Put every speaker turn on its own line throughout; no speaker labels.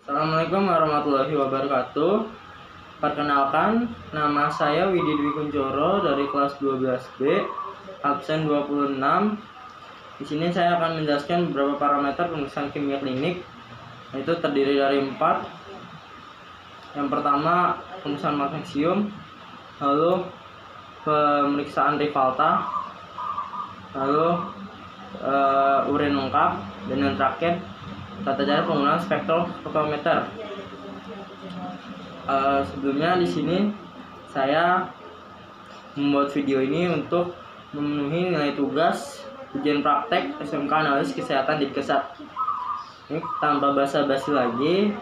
Assalamualaikum warahmatullahi wabarakatuh. Perkenalkan, nama saya Widi Dwi Kuncoro dari kelas 12B, absen 26. Di sini saya akan menjelaskan beberapa parameter pemeriksaan kimia klinik, yaitu terdiri dari 4. Yang pertama, pemeriksaan magnesium, lalu pemeriksaan Rivalta, lalu urin lengkap, dan yang terakhir tata cara penggunaan spektrofotometer. Sebelumnya di sini saya membuat video ini untuk memenuhi nilai tugas ujian praktek SMK Analisis Kesehatan di Kesat. Ini tanpa basa-basi lagi,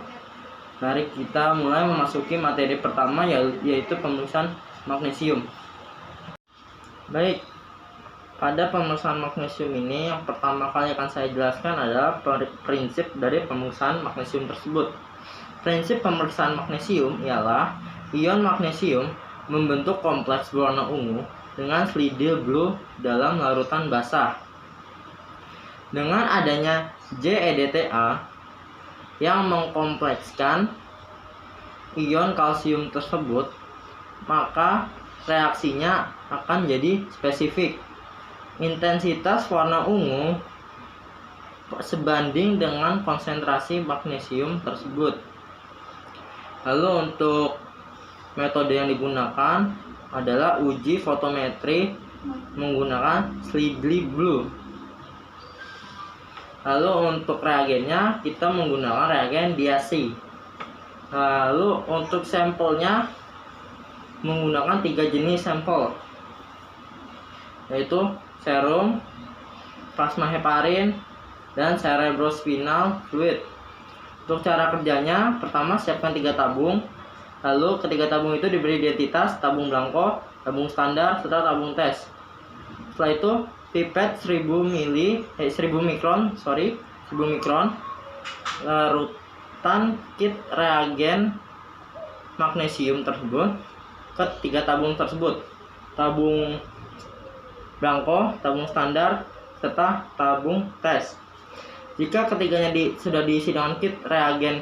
mari kita mulai memasuki materi pertama, yaitu pemeriksaan magnesium. Baik, pada pemeriksaan magnesium ini yang pertama kali akan saya jelaskan adalah prinsip dari pemeriksaan magnesium tersebut. Prinsip pemeriksaan magnesium ialah ion magnesium membentuk kompleks berwarna ungu dengan selidil blue dalam larutan basah. Dengan adanya JEDTA yang mengkomplekskan ion kalsium tersebut, maka reaksinya akan jadi spesifik. Intensitas warna ungu sebanding dengan konsentrasi magnesium tersebut. Lalu untuk metode yang digunakan adalah uji fotometri menggunakan slidly blue. Lalu untuk reagennya kita menggunakan reagen diasi. Lalu untuk sampelnya menggunakan 3 jenis sampel, yaitu serum, plasma heparin, dan cerebrospinal fluid. Untuk cara kerjanya, pertama siapkan 3 tabung. Lalu ketiga tabung itu diberi identitas tabung blanko, tabung standar, serta tabung tes. Setelah itu pipet 1000 mikron larutan kit reagen magnesium tersebut ke 3 tabung tersebut. Tabung blanko, tabung standar, serta tabung tes. Jika ketiganya sudah diisi dengan kit reagen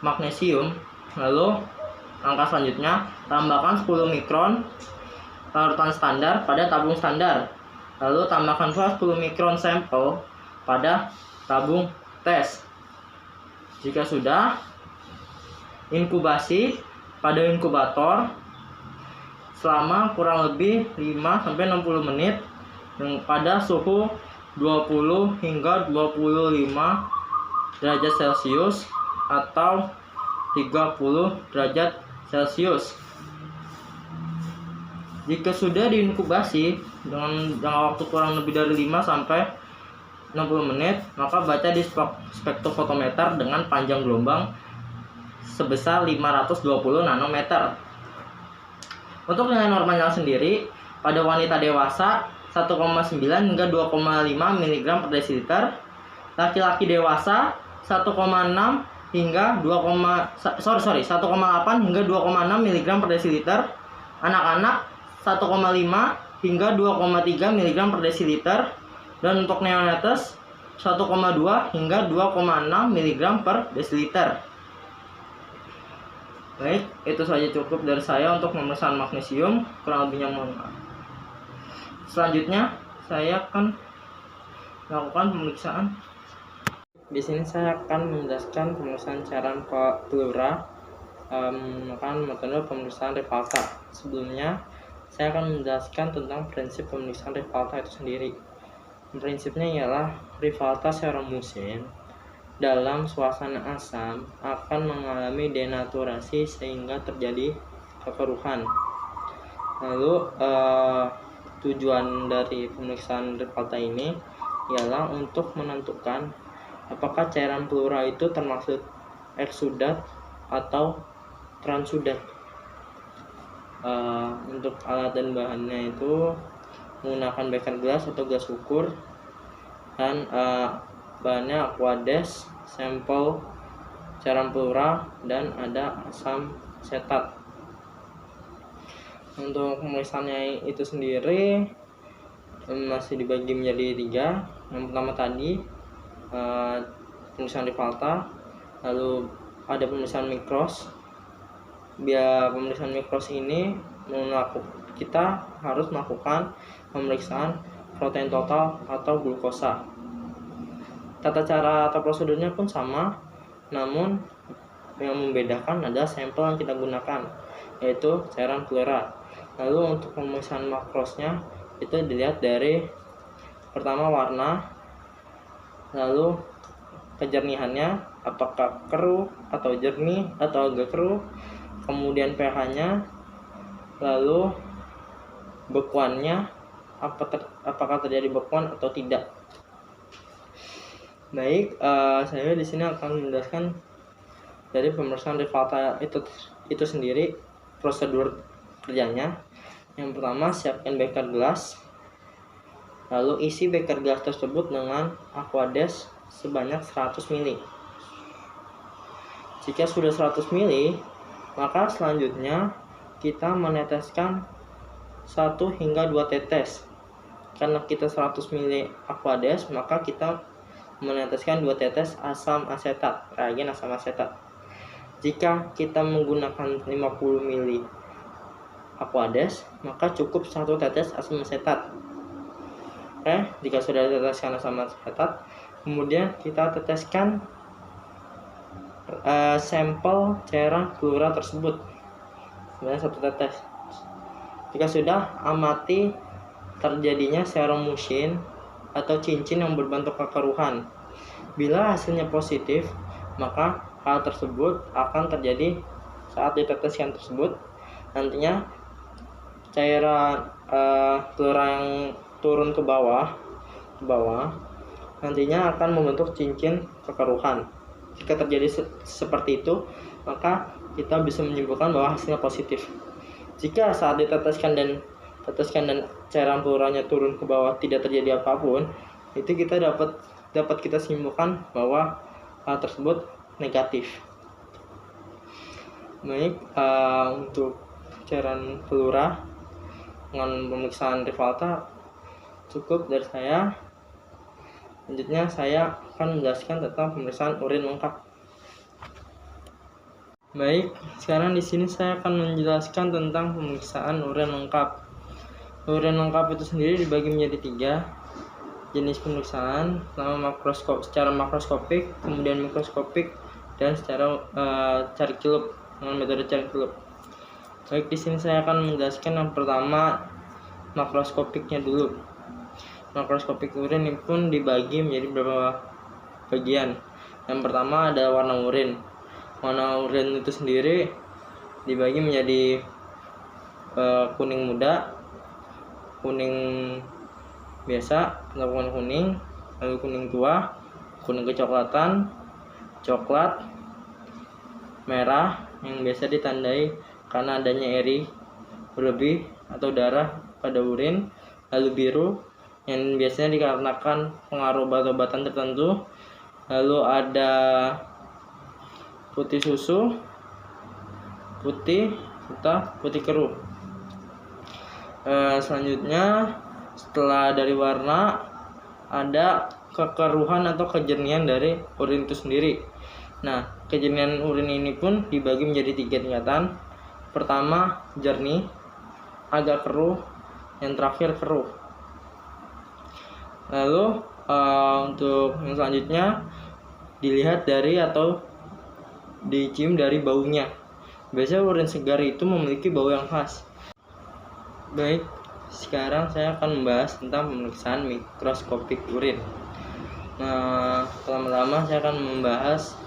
magnesium, lalu langkah selanjutnya tambahkan 10 mikron larutan standar pada tabung standar, lalu tambahkan pula 10 mikron sampel pada tabung tes. Jika sudah, inkubasi pada inkubator selama kurang lebih 5-60 menit pada suhu 20 hingga 25 derajat Celcius atau 30 derajat Celcius. Jika sudah diinkubasi dengan jangka waktu kurang lebih dari 5-60 menit, maka baca di spektrofotometer dengan panjang gelombang sebesar 520 nanometer. Untuk nilai normalnya sendiri, pada wanita dewasa 1,9 hingga 2,5 mg per desiliter, laki-laki dewasa 1,6 hingga 1,8 hingga 2,6 mg per desiliter, anak-anak 1,5 hingga 2,3 mg per desiliter, dan untuk neonates 1,2 hingga 2,6 mg per desiliter. Baik, itu saja cukup dari saya untuk pemeriksaan magnesium, kurang lebihnya mohon maaf. Selanjutnya saya akan melakukan pemeriksaan. Di sini saya akan menjelaskan pemeriksaan cairan pleura menggunakan metode pemeriksaan Rivalta. Sebelumnya saya akan menjelaskan tentang prinsip pemeriksaan Rivalta itu sendiri. Prinsipnya ialah Rivalta seromucin dalam suasana asam akan mengalami denaturasi sehingga terjadi kekeruhan. Lalu tujuan dari pemeriksaan Rivalta ini ialah untuk menentukan apakah cairan pleura itu termasuk eksudat atau transudat. Untuk alat dan bahannya itu menggunakan beker gelas atau gelas ukur, dan bahannya aquades, sampel cairan pleura, dan ada asam setat. Untuk pemeriksaannya itu sendiri masih dibagi menjadi 3. Yang pertama tadi pemeriksaan Rivalta, lalu ada pemeriksaan mikros. Biar pemeriksaan mikros ini kita harus melakukan pemeriksaan protein total atau glukosa. Tata cara atau prosedurnya pun sama, namun yang membedakan adalah sampel yang kita gunakan, yaitu cairan pleura. Lalu untuk pemeriksaan makrosnya itu dilihat dari pertama warna, lalu kejernihannya, apakah keruh atau jernih atau agak keruh, kemudian pH-nya, lalu bekuannya, apakah terjadi bekuan atau tidak. Baik, saya di sini akan menjelaskan dari pemeriksaan Rivalta itu sendiri, prosedur kerjanya. Yang pertama, siapkan beker gelas, lalu isi beker gelas tersebut dengan Aquades sebanyak 100 ml. Jika sudah 100 ml, maka selanjutnya kita meneteskan 1 hingga 2 tetes. Karena kita 100 ml Aquades, maka kita meneteskan 2 tetes asam asetat, reagen asam asetat. Jika kita menggunakan 50 ml Aquades, maka cukup 1 tetes asam asetat. Jika sudah diteteskan asam asetat, kemudian kita teteskan sampel cairan pleura tersebut sebanyak 1 tetes. Jika sudah, amati terjadinya serum mucin atau cincin yang berbentuk kekeruhan. Bila hasilnya positif, maka hal tersebut akan terjadi saat diteteskan tersebut. Nantinya cairan pleura yang turun ke bawah nantinya akan membentuk cincin kekeruhan. Jika terjadi seperti itu, maka kita bisa menyimpulkan bahwa hasilnya positif. Jika saat diteteskan dan cairan pleuranya turun ke bawah tidak terjadi apapun, itu kita dapat kita simpulkan bahwa hal tersebut negatif. Baik, untuk cairan pleura dengan pemeriksaan Rivalta cukup dari saya. Selanjutnya saya akan menjelaskan tentang pemeriksaan urin lengkap. Baik, sekarang di sini saya akan menjelaskan tentang pemeriksaan urin lengkap. Urin lengkap itu sendiri dibagi menjadi 3 jenis pemeriksaan, pertama secara makroskopik, kemudian mikroskopik, dan secara cari celup dengan metode cari celup. Baik, di sini saya akan menjelaskan yang pertama, makroskopiknya dulu. Makroskopik urin ini pun dibagi menjadi beberapa bagian. Yang pertama ada warna urin. Warna urin itu sendiri dibagi menjadi kuning muda, kuning biasa atau kuning, lalu kuning tua, kuning kecoklatan, coklat, merah yang biasa ditandai karena adanya eri berlebih atau darah pada urin, lalu biru yang biasanya dikarenakan pengaruh obat-obatan tertentu, lalu ada putih susu, putih, serta putih keruh. Selanjutnya, setelah dari warna, ada kekeruhan atau kejernihan dari urin itu sendiri. Nah, kejernihan urin ini pun dibagi menjadi 3 tingkatan. Pertama, jernih, agak keruh, yang terakhir keruh. Lalu untuk yang selanjutnya dilihat dari atau dicium dari baunya. Biasanya urin segar itu memiliki bau yang khas. Baik, sekarang saya akan membahas tentang pemeriksaan mikroskopik urin. Nah, pertama-tama saya akan membahas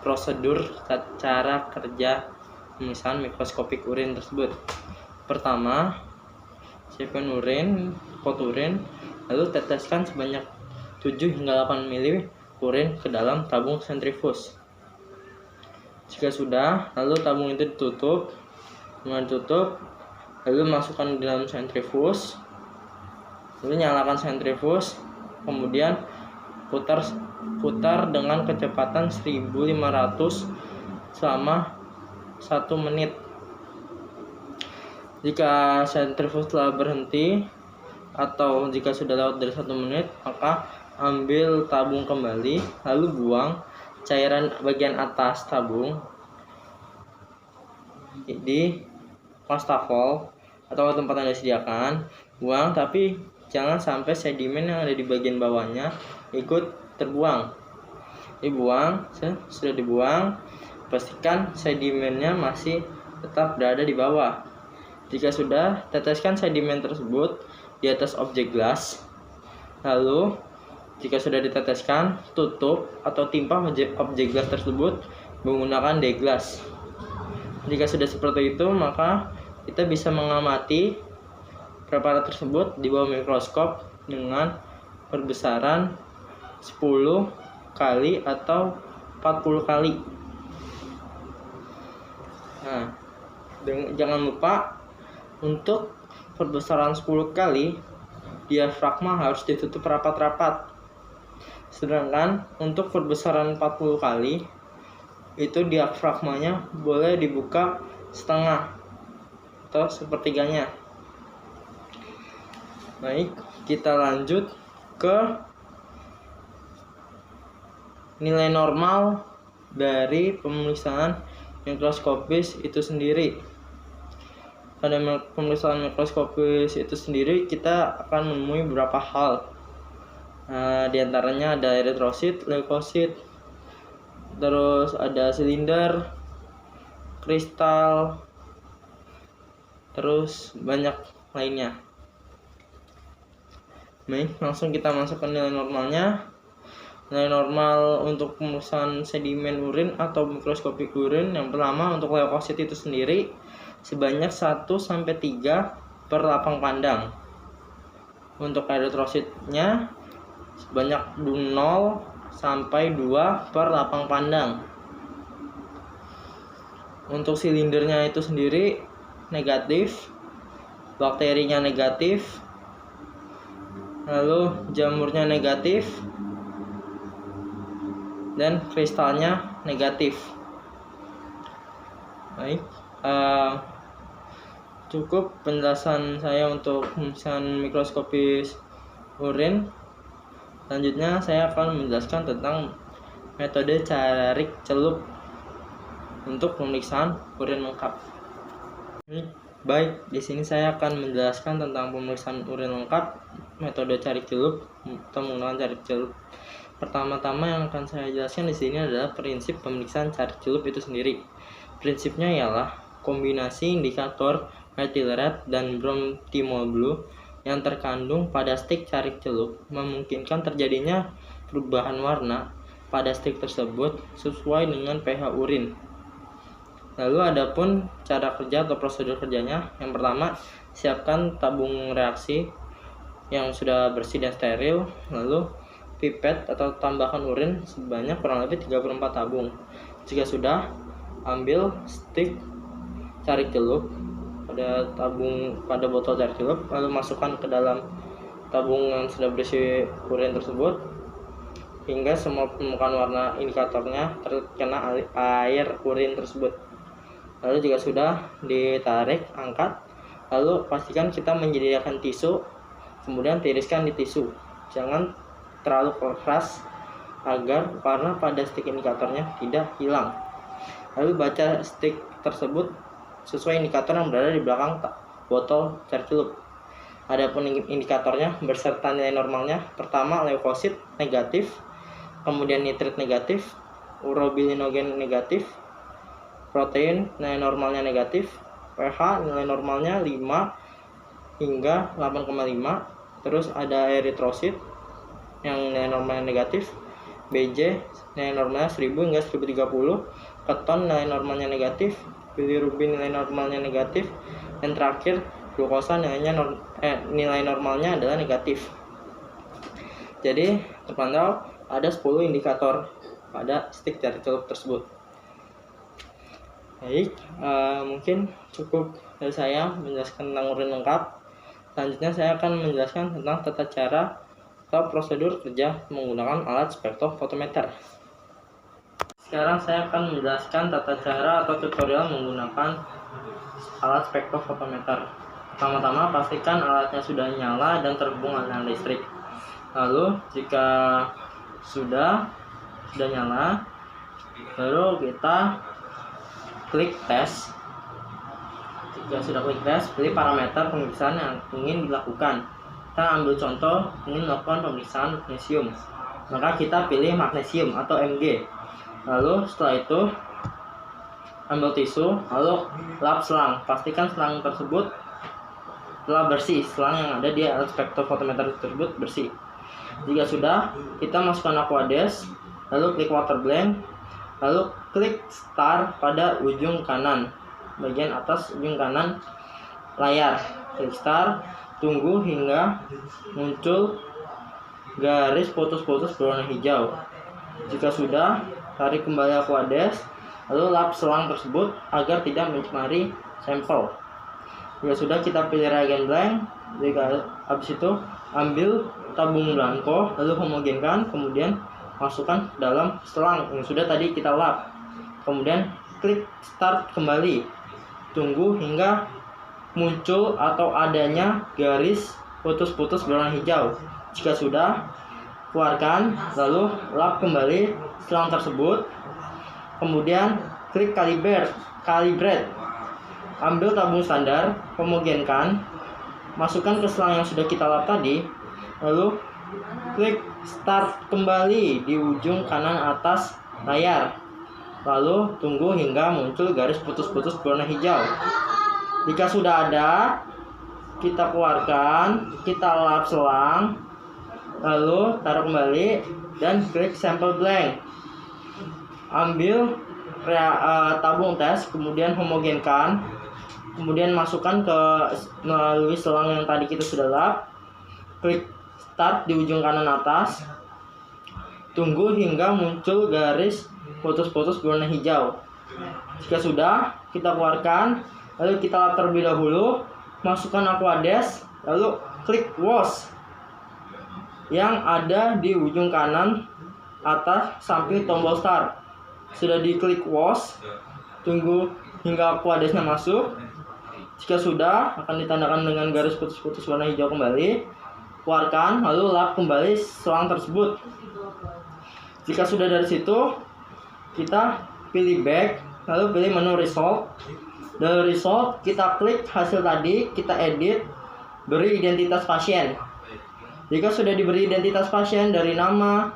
prosedur cara kerja pemeriksaan mikroskopik urin tersebut. Pertama, siapkan pot urin, lalu teteskan sebanyak 7 hingga 8 ml urin ke dalam tabung sentrifuge. Jika sudah, lalu tabung itu ditutup, lalu masukkan di dalam sentrifuge, lalu nyalakan sentrifuge, kemudian putar dengan kecepatan 1500 selama 1 menit. Jika sentrifuge telah berhenti atau jika sudah lewat dari 1 menit, maka ambil tabung kembali, lalu buang, cairan bagian atas tabung di wastafel atau tempat yang disediakan, buang, tapi jangan sampai sedimen yang ada di bagian bawahnya ikut terbuang. Dibuang, sudah dibuang, pastikan sedimennya masih tetap berada di bawah. Jika sudah, teteskan sedimen tersebut di atas objek gelas. Lalu, jika sudah diteteskan, tutup atau timpa objek gelas tersebut menggunakan deglas. Jika sudah seperti itu, maka kita bisa mengamati preparat tersebut di bawah mikroskop dengan perbesaran 10 kali atau 40 kali. Nah, jangan lupa untuk perbesaran 10 kali, diafragma harus ditutup rapat-rapat. Sedangkan untuk perbesaran 40 kali, itu diafragmanya boleh dibuka setengah atau sepertiganya. Baik, kita lanjut ke nilai normal dari pemeriksaan mikroskopis itu sendiri. Pada pemeriksaan mikroskopis itu sendiri kita akan menemui beberapa hal. Di antaranya ada eritrosit, leukosit, terus ada silinder, kristal, terus banyak lainnya. Baik, langsung kita masuk ke nilai normalnya. Nilai normal untuk pemeriksaan sedimen urin atau mikroskopik urin, yang pertama untuk leukosit itu sendiri sebanyak 1-3 per lapang pandang. Untuk eritrositnya sebanyak 0 sampai 2 per lapang pandang. Untuk silindernya itu sendiri negatif, bakterinya negatif, lalu jamurnya negatif, dan kristalnya negatif. Baik, cukup penjelasan saya untuk pemeriksaan mikroskopis urin. Selanjutnya saya akan menjelaskan tentang metode carik celup untuk pemeriksaan urin lengkap. Baik, di sini saya akan menjelaskan tentang pemeriksaan urin lengkap, metode carik celup atau menggunakan carik celup. Pertama-tama yang akan saya jelaskan di sini adalah prinsip pemeriksaan carik celup itu sendiri. Prinsipnya ialah kombinasi indikator methyl red dan bromthymol blue yang terkandung pada stik carik celup memungkinkan terjadinya perubahan warna pada stik tersebut sesuai dengan pH urin. Lalu adapun cara kerja atau prosedur kerjanya, yang pertama, siapkan tabung reaksi yang sudah bersih dan steril, lalu pipet atau tambahkan urin sebanyak kurang lebih 34 tabung. Jika sudah, ambil stik carik celup pada botol carik celup, lalu masukkan ke dalam tabung yang sudah berisi urin tersebut hingga semua permukaan warna indikatornya terkena air urin tersebut. Lalu jika sudah, ditarik, angkat, lalu pastikan kita menyediakan tisu, kemudian tiriskan di tisu. Jangan terlalu keras agar warna pada stik indikatornya tidak hilang. Lalu baca stik tersebut sesuai indikator yang berada di belakang botol carik celup. Adapun indikatornya beserta nilai normalnya, pertama leukosit negatif, kemudian nitrit negatif, urobilinogen negatif, protein nilai normalnya negatif, pH nilai normalnya 5 hingga 8,5, terus ada eritrosit yang nilai normalnya negatif, BJ nilai normalnya 1000 hingga 1030, keton nilai normalnya negatif, bilirubin nilai normalnya negatif, dan terakhir glukosa nilai normalnya adalah negatif. Jadi terpantau ada 10 indikator pada stik carik celup tersebut. Baik, mungkin cukup dari saya menjelaskan tentang urin lengkap. Selanjutnya saya akan menjelaskan tentang tata cara atau prosedur kerja menggunakan alat spektrofotometer. Sekarang saya akan menjelaskan tata cara atau tutorial menggunakan alat spektrofotometer. Pertama-tama pastikan alatnya sudah nyala dan terhubung dengan listrik. Lalu jika sudah nyala, Lalu kita klik tes. Jika sudah klik tes, pilih parameter pemeriksaan yang ingin dilakukan. Kita ambil contoh ingin melakukan pemeriksaan magnesium, maka kita pilih magnesium atau Mg. Lalu setelah itu ambil tisu, lalu lap selang. Pastikan selang tersebut telah bersih, selang yang ada di alat spektrofotometer tersebut bersih. Jika sudah, kita masukkan Aquades, lalu klik water blank, lalu klik start pada ujung kanan, bagian atas ujung kanan layar. Klik start, tunggu hingga muncul garis putus-putus berwarna hijau. Jika sudah, tarik kembali Aquades, lalu lap selang tersebut agar tidak mencemari sampel. Jika sudah, kita pilih reagen blank. Jika habis itu ambil tabung blanko, lalu homogenkan, kemudian masukkan ke dalam selang yang sudah tadi kita lap. Kemudian klik start kembali, tunggu hingga muncul atau adanya garis putus-putus berwarna hijau. Jika sudah, keluarkan, lalu lap kembali selang tersebut. Kemudian klik calibrate. Ambil tabung standar, homogenkan, masukkan ke selang yang sudah kita lap tadi, lalu klik start kembali di ujung kanan atas layar. Lalu tunggu hingga muncul garis putus-putus berwarna hijau. Jika sudah ada, kita keluarkan, kita lap selang, lalu taruh kembali dan klik sampel blank. Ambil tabung tes, kemudian homogenkan, kemudian masukkan ke melalui selang yang tadi kita sudah lap. Klik start di ujung kanan atas, tunggu hingga muncul garis putus-putus berwarna hijau. Jika sudah, kita keluarkan, lalu kita lap terlebih dahulu, masukkan Aquades, lalu klik wash yang ada di ujung kanan atas samping tombol start. Sudah diklik wash, tunggu hingga Aquadesnya masuk. Jika sudah, akan ditandakan dengan garis putus-putus warna hijau kembali. Keluarkan, lalu lap kembali selang tersebut. Jika sudah dari situ, kita pilih back, lalu pilih menu result. Dari result, kita klik hasil tadi, kita edit, beri identitas pasien. Jika sudah diberi identitas pasien dari nama,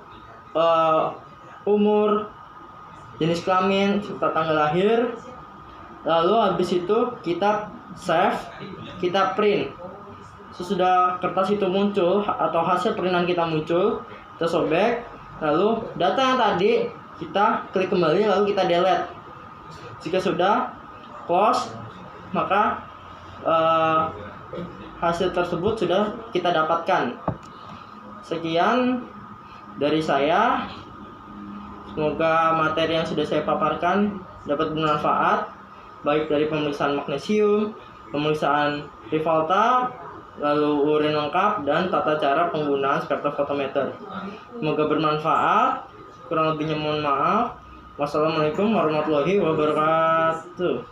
umur, jenis kelamin, serta tanggal lahir, lalu habis itu kita save, kita print. Sesudah kertas itu muncul atau hasil printan kita muncul, kita sobek, lalu data yang tadi kita klik kembali, lalu kita delete. Jika sudah close, maka hasil tersebut sudah kita dapatkan. Sekian dari saya. Semoga materi yang sudah saya paparkan dapat bermanfaat, baik dari pemeriksaan magnesium, pemeriksaan Rivalta, lalu urin lengkap, dan tata cara penggunaan spektrofotometer. Semoga bermanfaat. Kurang lebihnya mohon maaf. Wassalamualaikum warahmatullahi wabarakatuh.